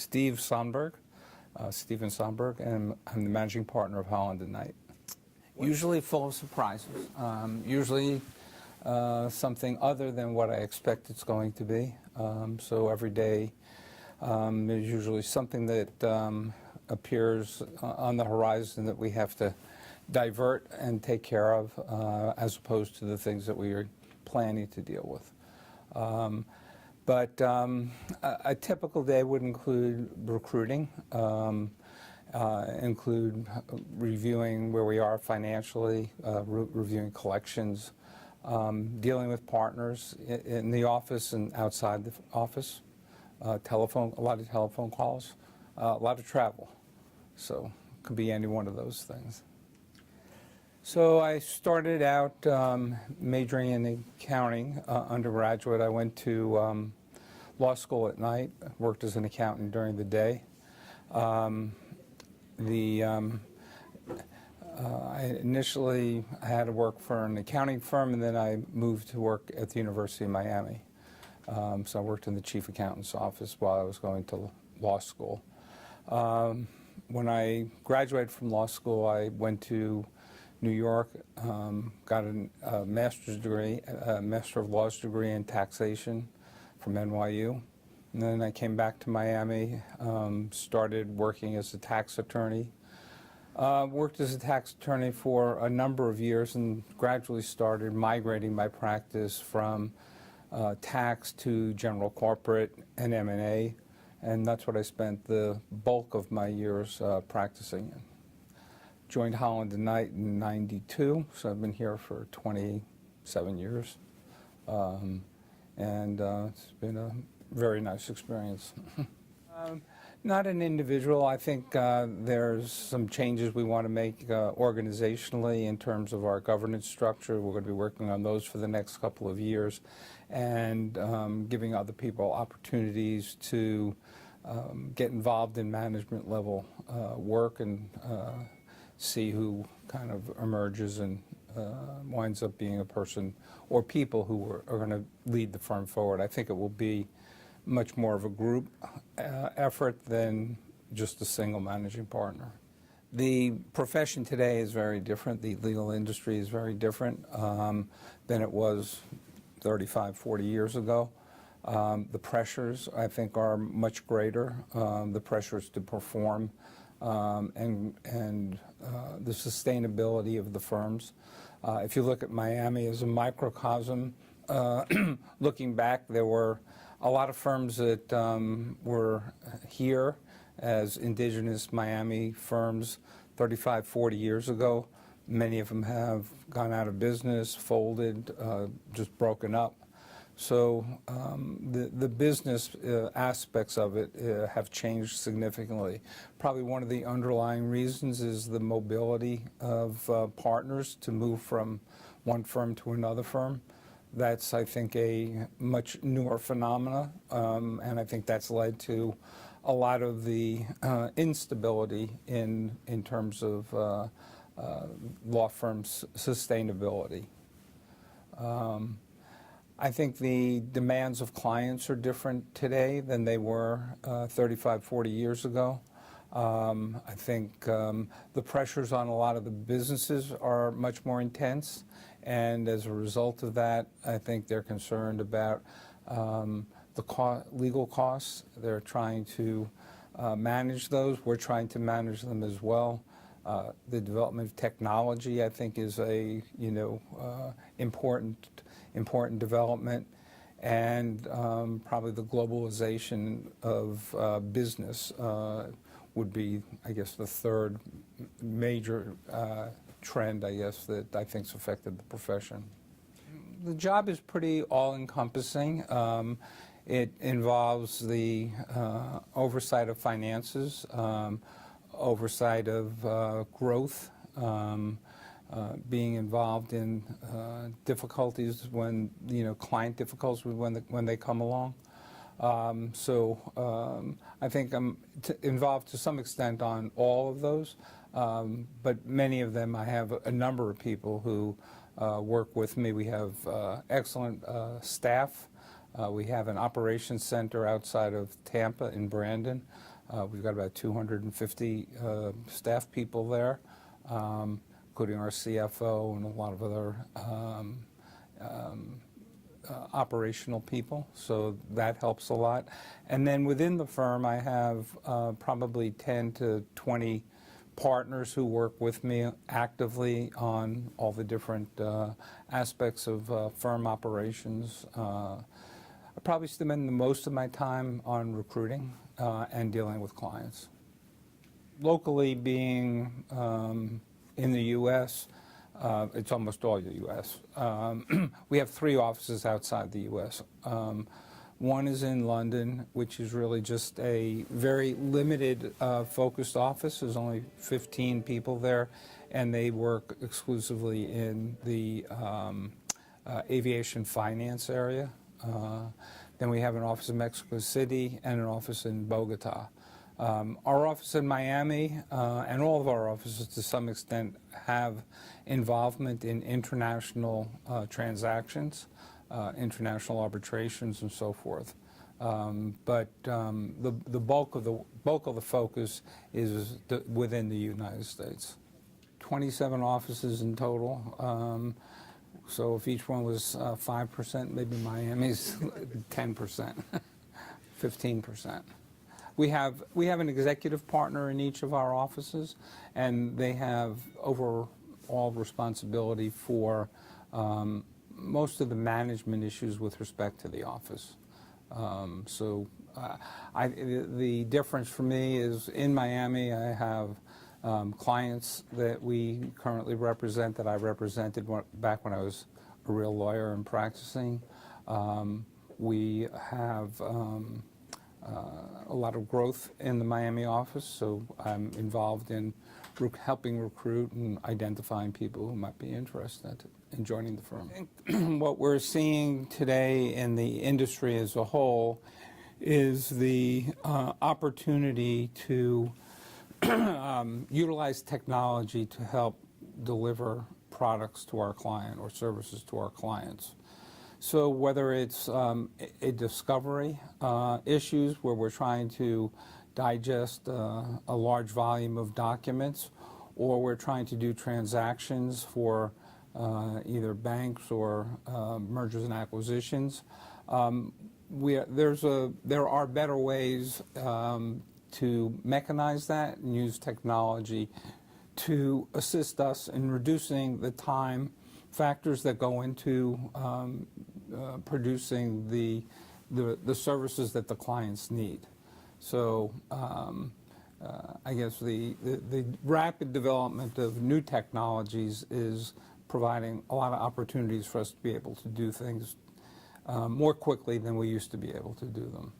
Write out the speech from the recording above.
Steve Sonberg, Steven Sonberg, and I'm the managing partner of Holland Knight. Usually full of surprises. Usually something other than what I expect it's going to be. So every day there's usually something that appears on the horizon that we have to divert and take care of, as opposed to the things that we are planning to deal with. But a typical day would include recruiting, include reviewing where we are financially, reviewing collections, dealing with partners in the office and outside the office, a lot of telephone calls, a lot of travel. So it could be any one of those things. So I started out majoring in accounting, undergraduate. I went to law school at night, worked as an accountant during the day. I initially had to work for an accounting firm, and then I moved to work at the University of Miami. So I worked in the chief accountant's office while I was going to law school. When I graduated from law school, I went to New York, got a master's degree, a Master of Laws degree in taxation from NYU. And then I came back to Miami, started working as a tax attorney. Worked as a tax attorney for a number of years and gradually started migrating my practice from tax to general corporate and M&A. And that's what I spent the bulk of my years practicing in. Joined Holland Knight in '92, so I've been here for 27 years. It's been a very nice experience. Not an individual. I think there's some changes we want to make organizationally in terms of our governance structure. We're going to be working on those for the next couple of years, and giving other people opportunities to get involved in management level work and see who kind of emerges and winds up being a person or people who are going to lead the firm forward. I think it will be much more of a group effort than just a single managing partner. The profession today is very different. The legal industry is very different than it was 35, 40 years ago. The pressures, I think, are much greater. The pressures to perform and the sustainability of the firms. If you look at Miami as a microcosm, looking back, there were a lot of firms that were here as indigenous Miami firms 35, 40 years ago. Many of them have gone out of business, folded, just broken up. So the business aspects of it have changed significantly. Probably one of the underlying reasons is the mobility of partners to move from one firm to another firm. That's, I think, a much newer phenomena, and I think that's led to a lot of the instability in terms of law firms' sustainability. I think the demands of clients are different today than they were 35, 40 years ago. I think the pressures on a lot of the businesses are much more intense, and as a result of that, I think they're concerned about the legal costs. They're trying to manage those. We're trying to manage them as well. The development of technology, I think, is a important development, and probably the globalization of business would be, I guess, the third major trend, I guess, that I think's affected the profession. The job is pretty all-encompassing. It involves the oversight of finances, oversight of growth, being involved in difficulties when, client difficulties when they come along. I think I'm involved to some extent on all of those, but many of them I have a number of people who work with me. We have excellent staff. We have an operations center outside of Tampa in Brandon. We've got about 250 staff people there, including our CFO and a lot of other operational people, so that helps a lot. And then within the firm, I have probably 10 to 20 partners who work with me actively on all the different aspects of firm operations. I probably spend the most of my time on recruiting and dealing with clients. Locally, being in the U.S., it's almost all the U.S. We have 3 offices outside the U.S. One is in London, which is really just a very limited focused office. There's only 15 people there, and they work exclusively in the aviation finance area. Then we have an office in Mexico City and an office in Bogotá. Our office in Miami and all of our offices to some extent have involvement in international transactions, international arbitrations and so forth. But the bulk of the focus is within the United States. 27 offices in total. So if each one was 5%, maybe Miami's 10%, 15%. We have an executive partner in each of our offices, and they have overall responsibility for most of the management issues with respect to the office. The difference for me is in Miami, I have clients that we currently represent that I represented back when I was a real lawyer and practicing. We have a lot of growth in the Miami office, so I'm involved in helping recruit and identifying people who might be interested in joining the firm. I think what we're seeing today in the industry as a whole is the opportunity to utilize technology to help deliver products to our client or services to our clients. So whether it's a discovery issues where we're trying to digest a large volume of documents, or we're trying to do transactions for either banks or mergers and acquisitions, there are better ways to mechanize that and use technology to assist us in reducing the time factors that go into producing the services that the clients need. So I guess the rapid development of new technologies is providing a lot of opportunities for us to be able to do things more quickly than we used to be able to do them.